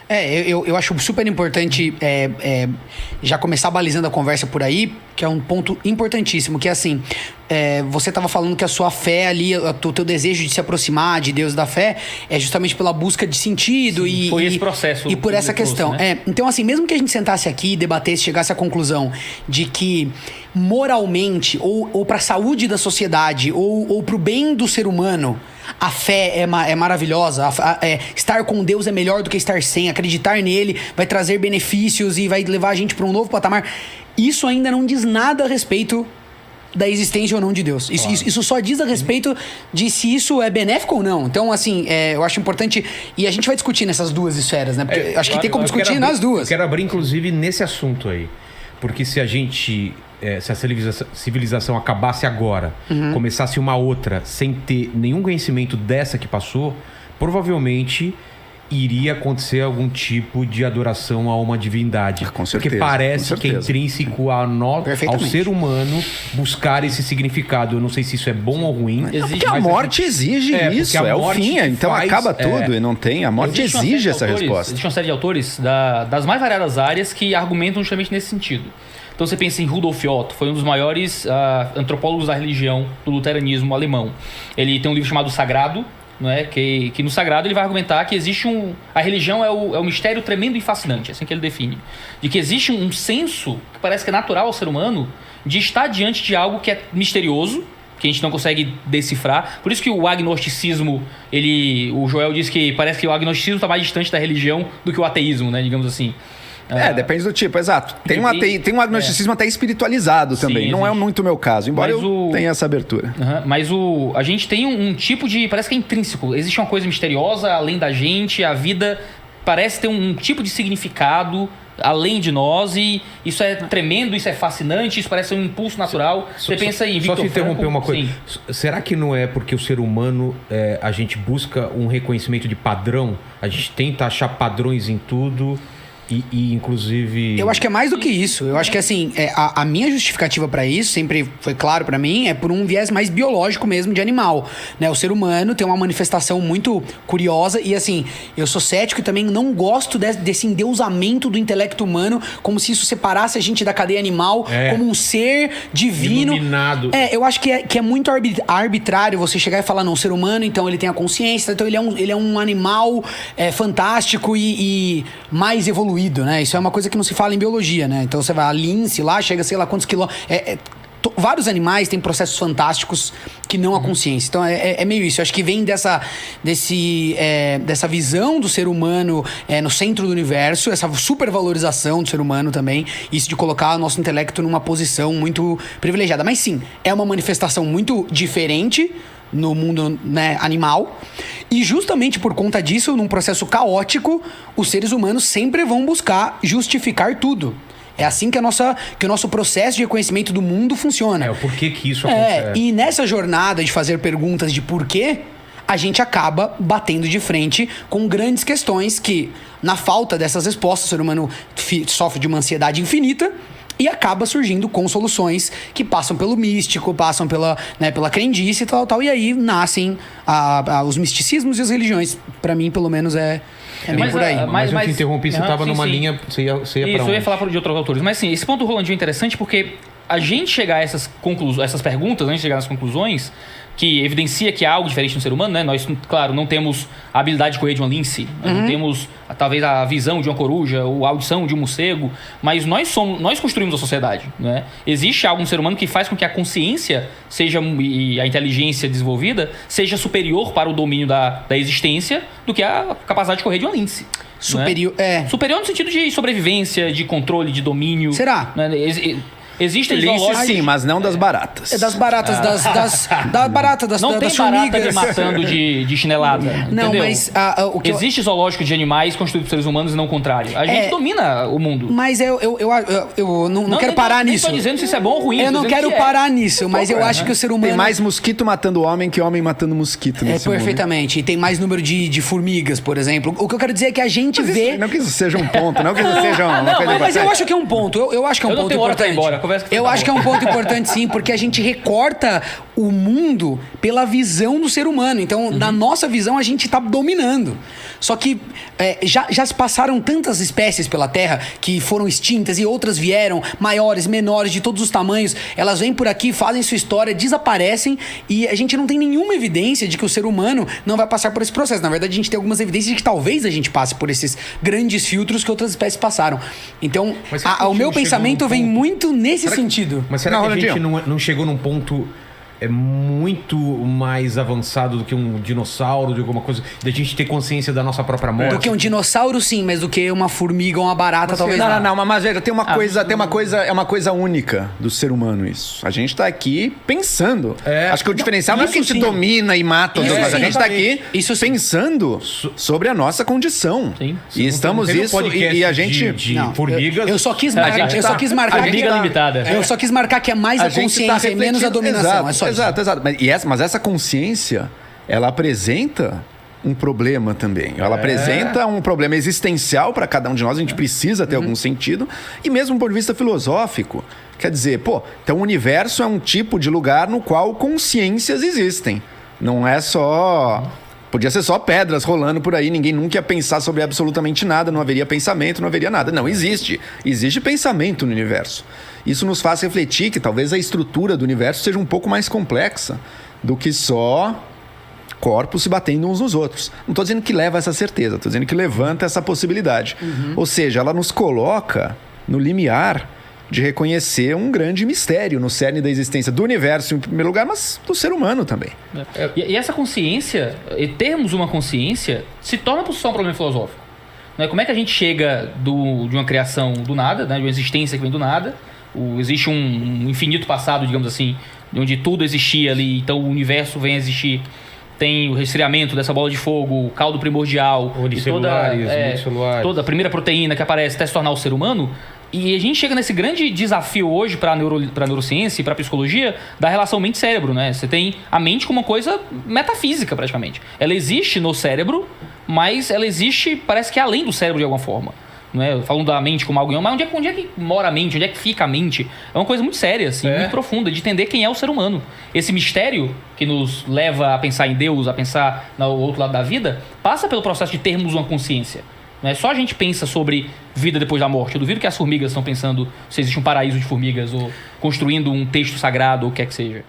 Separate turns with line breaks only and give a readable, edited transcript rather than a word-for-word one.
Eu acho super importante já começar balizando a conversa por aí, que é um ponto importantíssimo, que é assim, você estava falando que a sua fé ali, o teu desejo de se aproximar de Deus, da fé, é justamente pela busca de sentido.
Sim, foi esse processo.
E por essa questão. Né? Então, assim, mesmo que a gente sentasse aqui, debatesse, chegasse à conclusão de que moralmente, ou para a saúde da sociedade, ou para o bem do ser humano, a fé é maravilhosa, estar com Deus é melhor do que estar sem, acreditar nele vai trazer benefícios e vai levar a gente para um novo patamar. Isso ainda não diz nada a respeito da existência ou não de Deus. Isso só diz a respeito de se isso é benéfico ou não. Então, assim, eu acho importante... E a gente vai discutir nessas duas esferas, né? Porque acho que tem como discutir nas duas.
Eu quero abrir, inclusive, nesse assunto aí. Porque se a gente... se a civilização acabasse agora, começasse uma outra sem ter nenhum conhecimento dessa que passou, provavelmente iria acontecer algum tipo de adoração a uma divindade.
Com certeza,
porque parece que é intrínseco ao ser humano buscar esse significado. Eu não sei se isso é bom ou ruim.
Porque a morte exige isso, é o fim. Então acaba tudo e não tem. A morte exige essa resposta.
Existe uma série de autores das mais variadas áreas que argumentam justamente nesse sentido. Então você pensa em Rudolf Otto, foi um dos maiores antropólogos da religião do luteranismo alemão. Ele tem um livro chamado Sagrado, não é? Que no Sagrado ele vai argumentar que existe a religião é um mistério tremendo e fascinante, assim que ele define. De que existe um senso que parece que é natural ao ser humano de estar diante de algo que é misterioso, que a gente não consegue decifrar. Por isso que o agnosticismo, o Joel diz que parece que o agnosticismo está mais distante da religião do que o ateísmo, né? Digamos assim.
Depende do tipo, exato. Tem um agnosticismo até espiritualizado também. Sim, não é muito o meu caso, embora eu tenha essa abertura.
Mas a gente tem um tipo de... Parece que é intrínseco. Existe uma coisa misteriosa além da gente. A vida parece ter um tipo de significado além de nós. E isso é tremendo, isso é fascinante. Isso parece um impulso natural. Você pensa em Victor Frankl...
Só te interromper uma coisa. Sim. Será que não é porque o ser humano... a gente busca um reconhecimento de padrão? A gente tenta achar padrões em tudo... E inclusive...
Eu acho que é mais do que isso. Eu acho que, assim, a minha justificativa pra isso, sempre foi claro pra mim, é por um viés mais biológico mesmo, de animal, né? O ser humano tem uma manifestação muito curiosa e, assim, eu sou cético e também não gosto desse endeusamento do intelecto humano, como se isso separasse a gente da cadeia animal, como um ser divino.
Iluminado.
Eu acho que é muito arbitrário você chegar e falar, não, o ser humano, então, ele tem a consciência, então ele é um animal fantástico e mais evoluído. Né? Isso é uma coisa que não se fala em biologia, né? Então você vai a lince lá, chega sei lá quantos quilômetros. Vários animais têm processos fantásticos que não a consciência. Então é meio isso. Eu acho que vem dessa visão do ser humano no centro do universo, essa supervalorização do ser humano também, isso de colocar o nosso intelecto numa posição muito privilegiada. Mas sim, é uma manifestação muito diferente no mundo, né, animal. E justamente por conta disso, num processo caótico, os seres humanos sempre vão buscar justificar tudo. É assim que o nosso processo de reconhecimento do mundo funciona.
O porquê que isso acontece.
E nessa jornada de fazer perguntas de porquê, a gente acaba batendo de frente com grandes questões que, na falta dessas respostas, o ser humano sofre de uma ansiedade infinita e acaba surgindo com soluções que passam pelo místico, passam pela crendice e tal. E aí nascem os misticismos e as religiões. Pra mim, pelo menos, é meio por aí.
Mas eu te interrompi, você estava numa linha... Você ia
isso,
pra onde?
Eu ia falar de outros autores. Mas sim, esse ponto do Rolandinho é interessante porque a gente chegar a essas perguntas, a gente chegar nas conclusões, que evidencia que há algo diferente no ser humano, né? Nós, claro, não temos a habilidade de correr de uma lince, não temos talvez a visão de uma coruja ou a audição de um morcego, mas nós construímos a sociedade, né? Existe algo no ser humano que faz com que a consciência e a inteligência desenvolvida seja superior para o domínio da existência do que a capacidade de correr de uma lince.
Superior,
né? Superior no sentido de sobrevivência, de controle, de domínio.
Será?
Né? Existem
zoológicos... Sim, mas não das baratas.
Das baratas, das baratas,
não tem
das
barata
formigas.
me matando de chinelada.
Não,
entendeu?
mas...
Existe zoológico de animais construídos por seres humanos e não o contrário. A gente domina o mundo.
Mas eu não quero parar nisso.
Não estou dizendo se isso é bom ou ruim.
Eu não quero parar nisso, mas eu acho que o ser humano...
Tem mais mosquito matando homem que homem matando mosquito nesse mundo.
Perfeitamente. E tem mais número de formigas, por exemplo. O que eu quero dizer é que a gente vê...
Não que isso seja um ponto, não que isso seja uma coisa...
Mas eu acho que é um ponto. Eu acho que é um ponto importante.
Eu não tenho hora pra ir embora. conversa que
Eu acho que é um ponto importante, sim, porque a gente recorta o mundo pela visão do ser humano. Então, na nossa visão, a gente tá dominando. Só que já se passaram tantas espécies pela Terra que foram extintas e outras vieram, maiores, menores, de todos os tamanhos. Elas vêm por aqui, fazem sua história, desaparecem e a gente não tem nenhuma evidência de que o ser humano não vai passar por esse processo. Na verdade, a gente tem algumas evidências de que talvez a gente passe por esses grandes filtros que outras espécies passaram. Então, o meu pensamento vem muito nesse sentido.
Mas será que a gente não chegou num ponto muito mais avançado do que um dinossauro, de alguma coisa, da gente ter consciência da nossa própria morte?
Do que um dinossauro, sim, mas do que uma formiga ou uma barata, talvez não.
Não, mas veja, tem uma coisa, é uma coisa única do ser humano isso. A gente tá aqui pensando. Acho que o diferencial não é que a gente domina e mata, mas a gente tá aqui pensando sobre a nossa condição.
Sim.
E estamos e a gente
de formigas.
Eu só quis marcar
formiga limitada.
Eu só quis marcar que é mais a consciência e menos a dominação.
Exato. Mas essa consciência, ela apresenta um problema também. Ela apresenta um problema existencial para cada um de nós. A gente precisa ter algum sentido. E mesmo do ponto de vista filosófico. Quer dizer, então o universo é um tipo de lugar no qual consciências existem. Não é só... Podia ser só pedras rolando por aí, ninguém nunca ia pensar sobre absolutamente nada, não haveria pensamento, não haveria nada. Não, existe pensamento no universo. Isso nos faz refletir que talvez a estrutura do universo seja um pouco mais complexa do que só corpos se batendo uns nos outros. Não estou dizendo que leva a essa certeza, estou dizendo que levanta essa possibilidade. Ou seja, ela nos coloca no limiar de reconhecer um grande mistério no cerne da existência do universo, em primeiro lugar, mas do ser humano também.
E essa consciência, e termos uma consciência, se torna por si só um problema filosófico. Como é que a gente chega de uma criação do nada, de uma existência que vem do nada, existe um infinito passado, digamos assim, onde tudo existia ali, então o universo vem a existir, tem o resfriamento dessa bola de fogo, o caldo primordial,
unicelulares,
toda a primeira proteína que aparece até se tornar o ser humano. E a gente chega nesse grande desafio hoje para a neurociência e para a psicologia da relação mente-cérebro, né? Você tem a mente como uma coisa metafísica, praticamente. Ela existe no cérebro, mas ela existe, parece que além do cérebro de alguma forma. Não é? Falando da mente como algo... Mas onde é que mora a mente? Onde é que fica a mente? É uma coisa muito séria, assim, muito profunda, de entender quem é o ser humano. Esse mistério que nos leva a pensar em Deus, a pensar no outro lado da vida, passa pelo processo de termos uma consciência. Não é só a gente pensa sobre vida depois da morte. Eu duvido que as formigas estão pensando se existe um paraíso de formigas ou construindo um texto sagrado ou o que quer que seja.